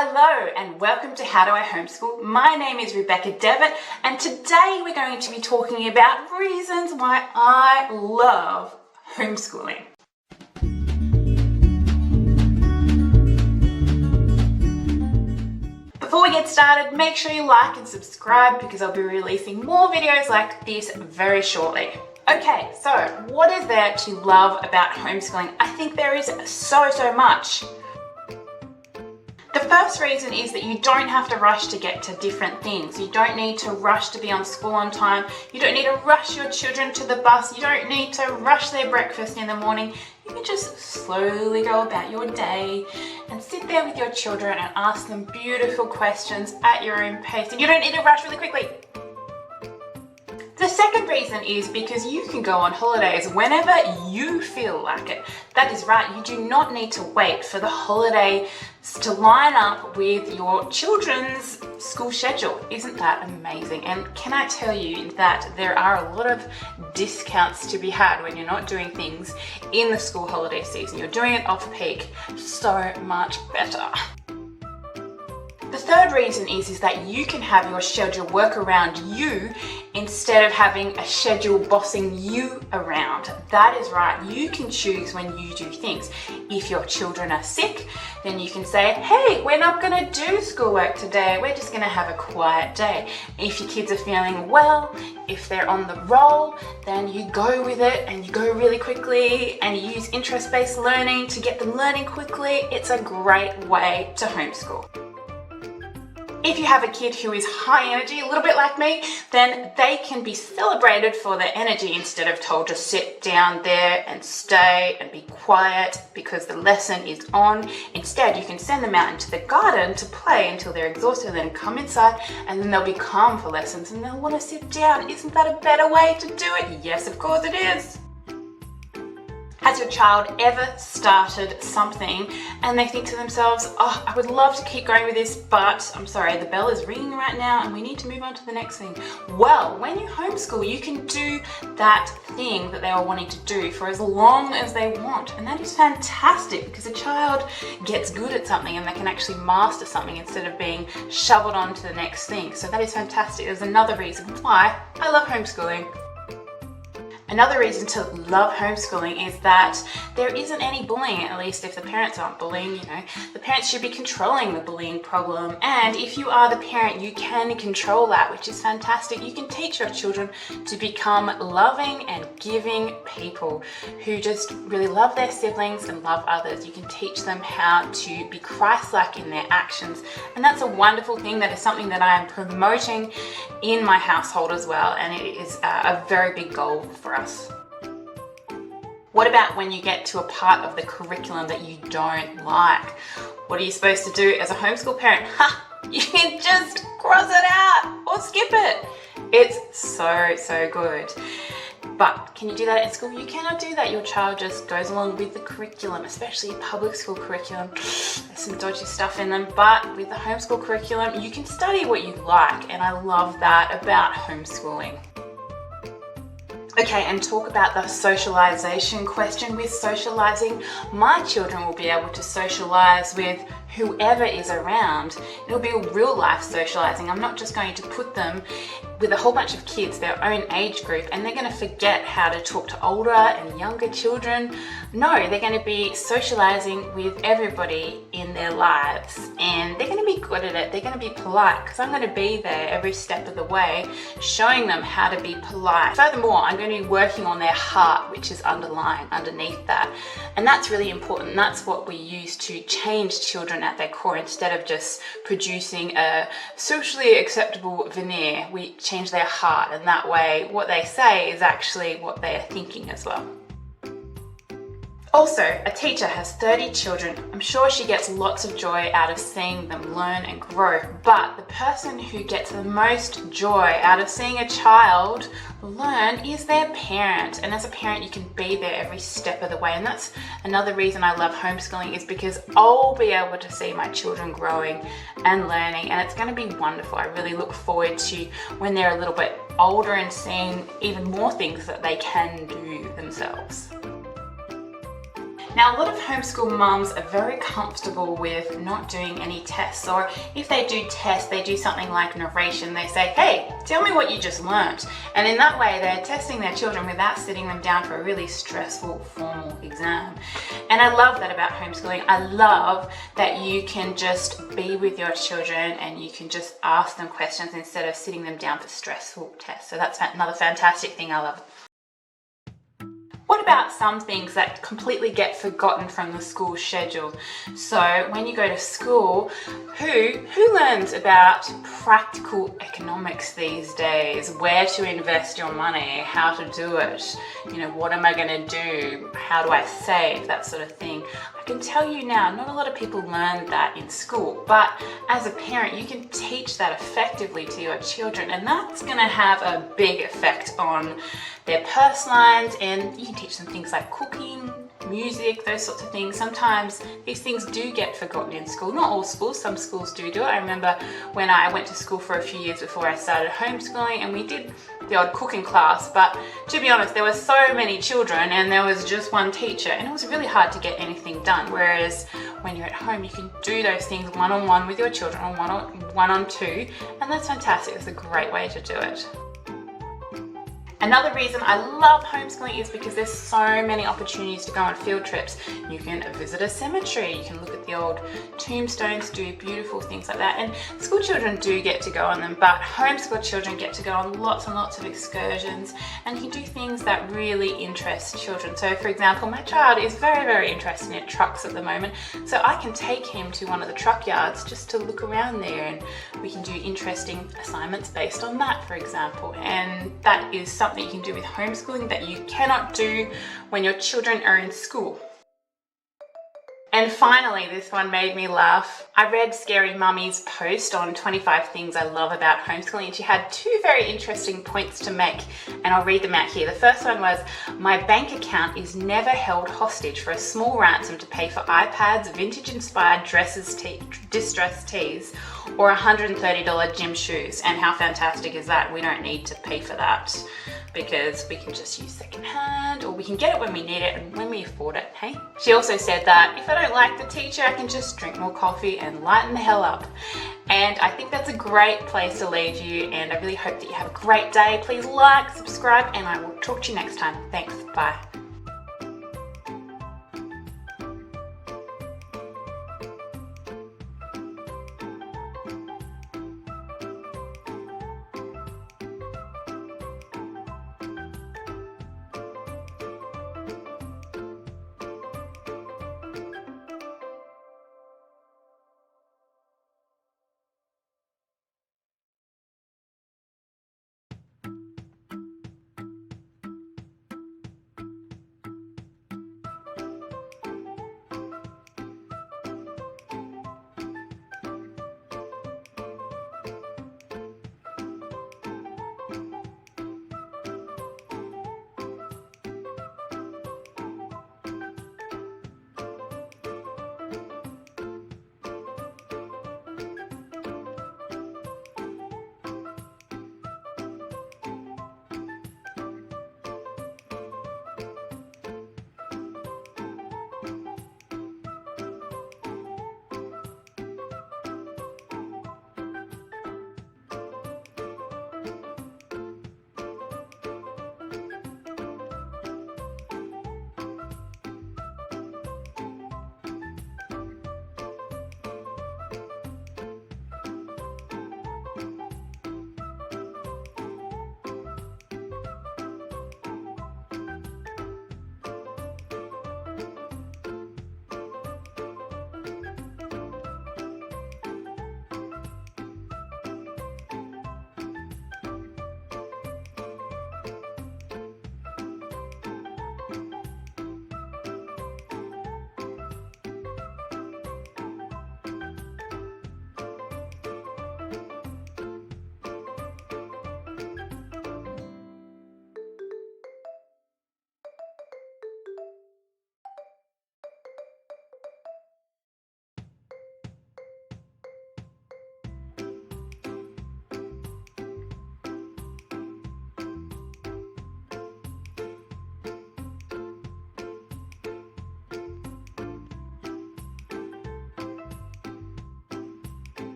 Hello and welcome to How Do I Homeschool? My name is Rebecca Devitt and today we're going to be talking about reasons why I love homeschooling. Before we get started, make sure you like and subscribe because I'll be releasing more videos like this very shortly. Okay, so what is there to love about homeschooling? I think there is so much. The first reason is that you don't have to rush to get to different things. You don't need to rush to be on school on time. You don't need to rush your children to the bus. You don't need to rush their breakfast in the morning. You can just slowly go about your day and sit there with your children and ask them beautiful questions at your own pace. And you don't need to rush really quickly. The second reason is because you can go on holidays whenever you feel like it. That is right, you do not need to wait for the holidays to line up with your children's school schedule. Isn't that amazing? And can I tell you that there are a lot of discounts to be had when you're not doing things in the school holiday season. You're doing it off peak, so much better. The third reason is that you can have your schedule work around you instead of having a schedule bossing you around. That is right, you can choose when you do things. If your children are sick, then you can say, hey, we're not going to do schoolwork today, we're just going to have a quiet day. If your kids are feeling well, if they're on the roll, then you go with it and you go really quickly and you use interest-based learning to get them learning quickly. It's a great way to homeschool. If you have a kid who is high energy, a little bit like me, then they can be celebrated for their energy instead of told to sit down there and stay and be quiet because the lesson is on. Instead, you can send them out into the garden to play until they're exhausted, then come inside and then they'll be calm for lessons and they'll want to sit down. Isn't that a better way to do it? Yes, of course it is. Has your child ever started something and they think to themselves, oh, I would love to keep going with this, but I'm sorry, the bell is ringing right now and we need to move on to the next thing. Well, when you homeschool, you can do that thing that they are wanting to do for as long as they want. And that is fantastic because a child gets good at something and they can actually master something instead of being shoveled on to the next thing. So that is fantastic. There's another reason why I love homeschooling. Another reason to love homeschooling is that there isn't any bullying, at least if the parents aren't bullying, the parents should be controlling the bullying problem. And if you are the parent, you can control that, which is fantastic. You can teach your children to become loving and giving people who just really love their siblings and love others. You can teach them how to be Christ-like in their actions. And that's a wonderful thing. That is something that I am promoting in my household as well. And it is a very big goal for us. What about when you get to a part of the curriculum that you don't like? What are you supposed to do as a homeschool parent? You can just cross it out or skip it. It's so good. But can you do that in school? You cannot do that. Your child just goes along with the curriculum, especially public school curriculum. There's some dodgy stuff in them, but with the homeschool curriculum, you can study what you like, and I love that about homeschooling. Okay, and talk about the socialization question. With socializing, my children will be able to socialize with whoever is around. It'll be a real life socializing. I'm not just going to put them with a whole bunch of kids, their own age group, and they're going to forget how to talk to older and younger children. No, they're going to be socializing with everybody in their lives, and they're going to be good at it. They're going to be polite because I'm going to be there every step of the way, showing them how to be polite. Furthermore, I'm going to be working on their heart, which is underneath that. And that's really important. That's what we use to change children at their core. Instead of just producing a socially acceptable veneer, we change their heart, and that way what they say is actually what they are thinking as well. Also, a teacher has 30 children. I'm sure she gets lots of joy out of seeing them learn and grow, but the person who gets the most joy out of seeing a child learn is their parent. And as a parent, you can be there every step of the way. And that's another reason I love homeschooling, is because I'll be able to see my children growing and learning, and it's going to be wonderful. I really look forward to when they're a little bit older and seeing even more things that they can do themselves. Now, a lot of homeschool mums are very comfortable with not doing any tests, or if they do tests, they do something like narration. They say, hey, tell me what you just learnt. And in that way, they're testing their children without sitting them down for a really stressful formal exam. And I love that about homeschooling. I love that you can just be with your children and you can just ask them questions instead of sitting them down for stressful tests. So that's another fantastic thing I love. What about some things that completely get forgotten from the school schedule? So when you go to school, who learns about practical economics these days? Where to invest your money, how to do it, what am I going to do, how do I save, that sort of thing. I can tell you now, not a lot of people learn that in school, but as a parent, you can teach that effectively to your children, and that's going to have a big effect on their purse lines, and you can teach them things like cooking, music, those sorts of things. Sometimes these things do get forgotten in school. Not all schools, some schools do it. I remember when I went to school for a few years before I started homeschooling, and we did the odd cooking class, but to be honest, there were so many children and there was just one teacher, and it was really hard to get anything done. Whereas when you're at home, you can do those things one-on-one with your children, or one-on-two, and that's fantastic. It's a great way to do it. Another reason I love homeschooling is because there's so many opportunities to go on field trips. You can visit a cemetery, you can look at the old tombstones, do beautiful things like that. And school children do get to go on them, but homeschool children get to go on lots and lots of excursions, and you can do things that really interest children. So for example, my child is very, very interested in trucks at the moment, so I can take him to one of the truck yards just to look around there, and we can do interesting assignments based on that, for example. And that is something you can do with homeschooling that you cannot do when your children are in school. And finally, this one made me laugh. I read Scary Mummy's post on 25 things I love about homeschooling, and she had two very interesting points to make, and I'll read them out here. The first one was, my bank account is never held hostage for a small ransom to pay for iPads, vintage-inspired distressed tees, or $130 gym shoes. And how fantastic is that? We don't need to pay for that, because we can just use secondhand, or we can get it when we need it and when we afford it, hey? She also said that if I don't like the teacher, I can just drink more coffee and lighten the hell up. And I think that's a great place to leave you, and I really hope that you have a great day. Please like, subscribe, and I will talk to you next time. Thanks, bye.